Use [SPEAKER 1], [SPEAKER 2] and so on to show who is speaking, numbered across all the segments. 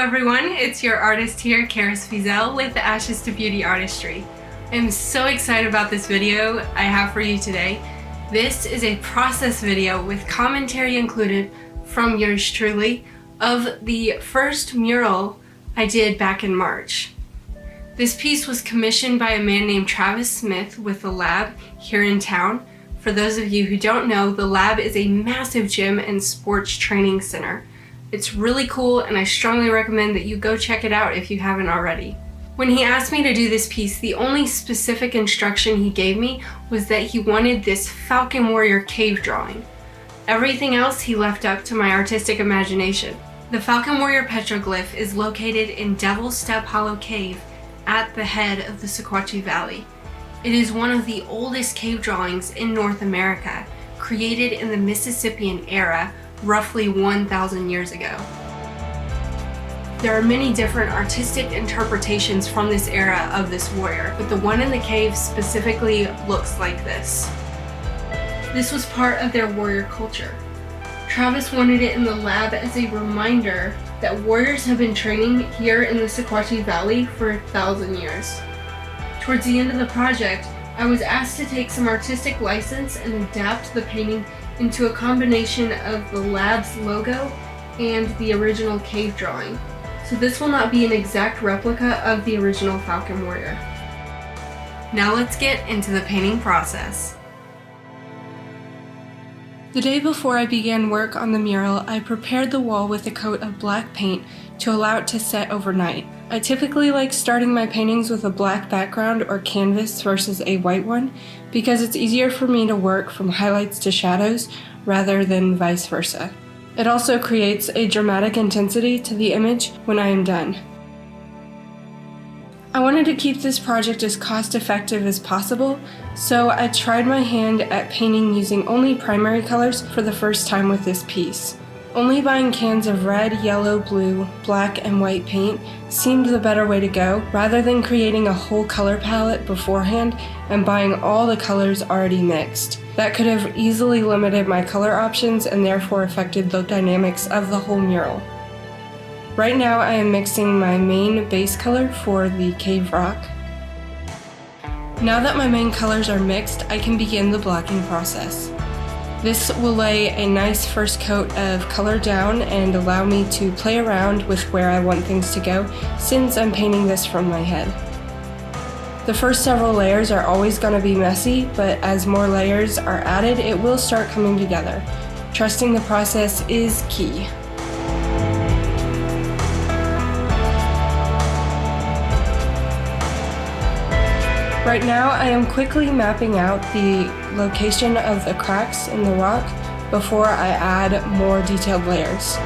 [SPEAKER 1] everyone, it's your artist here, Karis Fizel with the Ashes to Beauty Artistry. I'm so excited about this video I have for you today. This is a process video with commentary included from yours truly of the first mural I did back in March. This piece was commissioned by a man named Travis Smith with the Lab here in town. For those of you who don't know, the Lab is a massive gym and sports training center. It's really cool and I strongly recommend that you go check it out if you haven't already. When he asked me to do this piece, the only specific instruction he gave me was that he wanted this Falcon Warrior cave drawing. Everything else he left up to my artistic imagination. The Falcon Warrior petroglyph is located in Devil's Step Hollow Cave at the head of the Sequatchie Valley. It is one of the oldest cave drawings in North America, created in the Mississippian era, roughly 1,000 years ago. There are many different artistic interpretations from this era of this warrior, but the one in the cave specifically looks like this. This was part of their warrior culture. Travis wanted it in the lab as a reminder that warriors have been training here in the Sequatchie Valley for 1,000 years. Towards the end of the project, I was asked to take some artistic license and adapt the painting into a combination of the lab's logo and the original cave drawing. So this will not be an exact replica of the original Falcon Warrior. Now let's get into the painting process. The day before I began work on the mural, I prepared the wall with a coat of black paint to allow it to set overnight. I typically like starting my paintings with a black background or canvas versus a white one because it's easier for me to work from highlights to shadows rather than vice versa. It also creates a dramatic intensity to the image when I am done. I wanted to keep this project as cost-effective as possible, so I tried my hand at painting using only primary colors for the first time with this piece. Only buying cans of red, yellow, blue, black, and white paint seemed the better way to go, rather than creating a whole color palette beforehand and buying all the colors already mixed. That could have easily limited my color options and therefore affected the dynamics of the whole mural. Right now I am mixing my main base color for the cave rock. Now that my main colors are mixed, I can begin the blocking process. This will lay a nice first coat of color down and allow me to play around with where I want things to go since I'm painting this from my head. The first several layers are always going to be messy, but as more layers are added, it will start coming together. Trusting the process is key. Right now, I am quickly mapping out the location of the cracks in the rock before I add more detailed layers.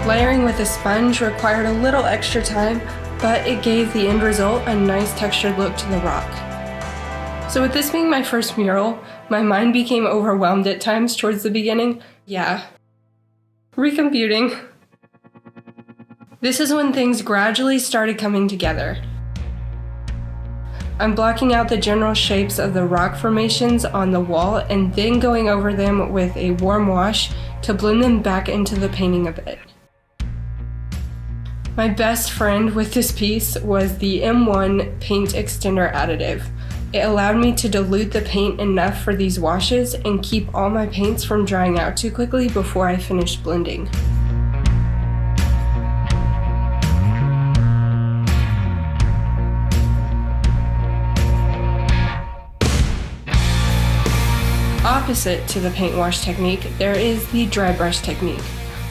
[SPEAKER 1] Layering with a sponge required a little extra time, but it gave the end result a nice textured look to the rock. So with this being my first mural, my mind became overwhelmed at times towards the beginning. Yeah. Recomputing. This is when things gradually started coming together. I'm blocking out the general shapes of the rock formations on the wall and then going over them with a warm wash to blend them back into the painting a bit. My best friend with this piece was the M1 paint extender additive. It allowed me to dilute the paint enough for these washes and keep all my paints from drying out too quickly before I finished blending. Opposite to the paint wash technique, there is the dry brush technique,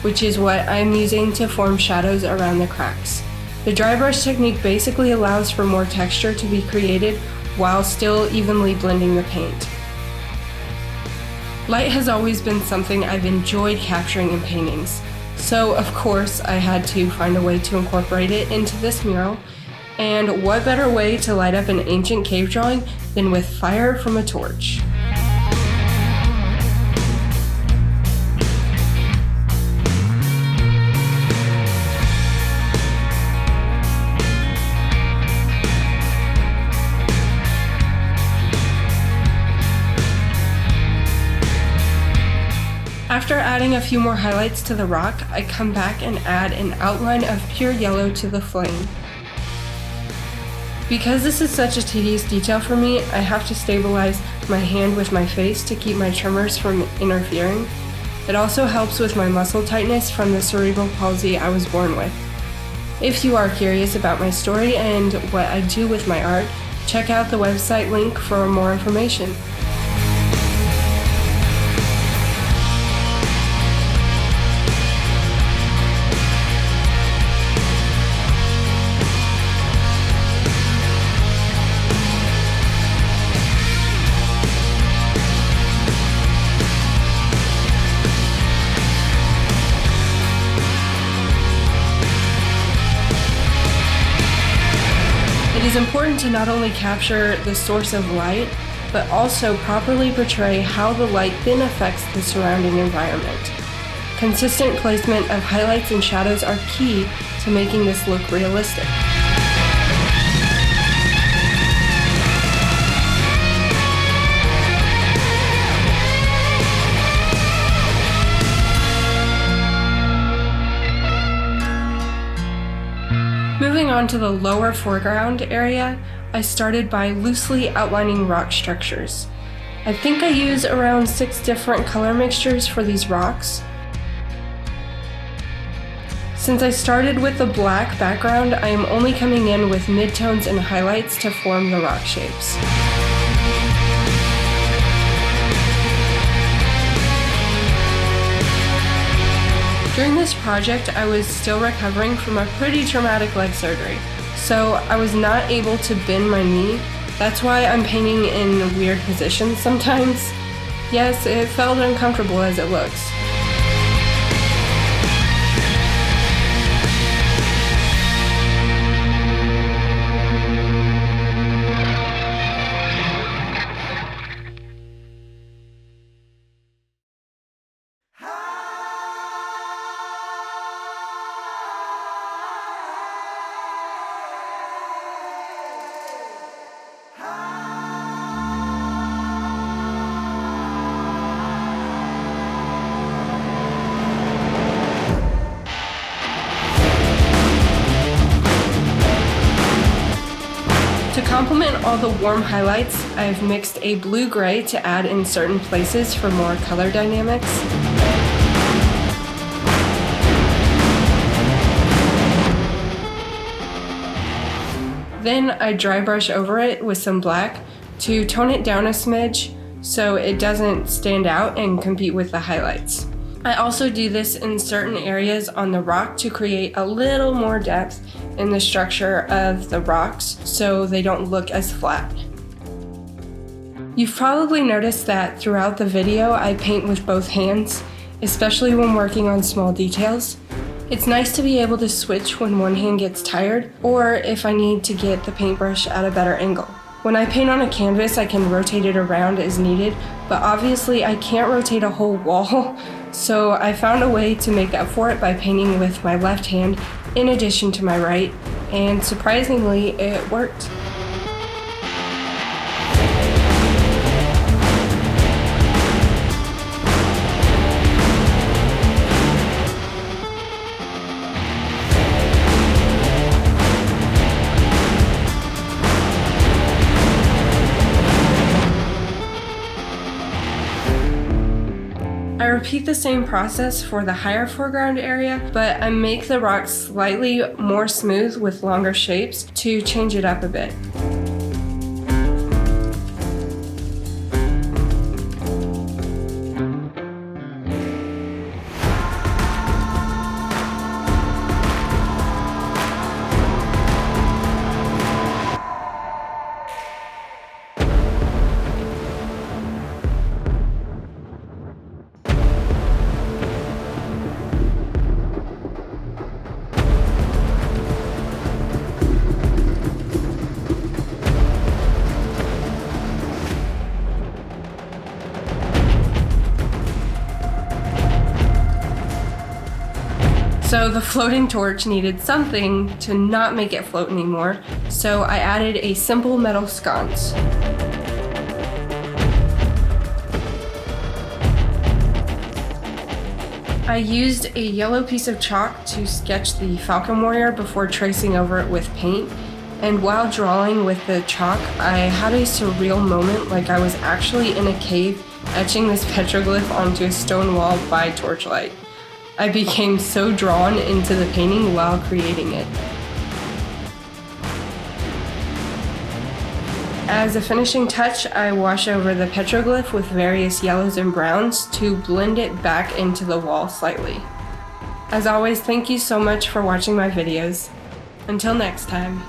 [SPEAKER 1] which is what I'm using to form shadows around the cracks. The dry brush technique basically allows for more texture to be created while still evenly blending the paint. Light has always been something I've enjoyed capturing in paintings, so of course I had to find a way to incorporate it into this mural, and what better way to light up an ancient cave drawing than with fire from a torch. After adding a few more highlights to the rock, I come back and add an outline of pure yellow to the flame. Because this is such a tedious detail for me, I have to stabilize my hand with my face to keep my tremors from interfering. It also helps with my muscle tightness from the cerebral palsy I was born with. If you are curious about my story and what I do with my art, check out the website link for more information. It is important to not only capture the source of light, but also properly portray how the light then affects the surrounding environment. Consistent placement of highlights and shadows are key to making this look realistic. Moving on to the lower foreground area, I started by loosely outlining rock structures. I think I use around 6 different color mixtures for these rocks. Since I started with a black background, I am only coming in with midtones and highlights to form the rock shapes. During this project, I was still recovering from a pretty traumatic leg surgery, so I was not able to bend my knee. That's why I'm painting in weird positions sometimes. Yes, it felt uncomfortable as it looks. To complement all the warm highlights, I've mixed a blue-gray to add in certain places for more color dynamics. Then I dry brush over it with some black to tone it down a smidge so it doesn't stand out and compete with the highlights. I also do this in certain areas on the rock to create a little more depth in the structure of the rocks so they don't look as flat. You've probably noticed that throughout the video I paint with both hands, especially when working on small details. It's nice to be able to switch when one hand gets tired or if I need to get the paintbrush at a better angle. When I paint on a canvas, I can rotate it around as needed, but obviously I can't rotate a whole wall, so I found a way to make up for it by painting with my left hand in addition to my right, and surprisingly, it worked. I repeat the same process for the higher foreground area, but I make the rocks slightly more smooth with longer shapes to change it up a bit. So the floating torch needed something to not make it float anymore, so I added a simple metal sconce. I used a yellow piece of chalk to sketch the Falcon warrior before tracing over it with paint, and while drawing with the chalk, I had a surreal moment like I was actually in a cave etching this petroglyph onto a stone wall by torchlight. I became so drawn into the painting while creating it. As a finishing touch, I wash over the petroglyph with various yellows and browns to blend it back into the wall slightly. As always, thank you so much for watching my videos. Until next time.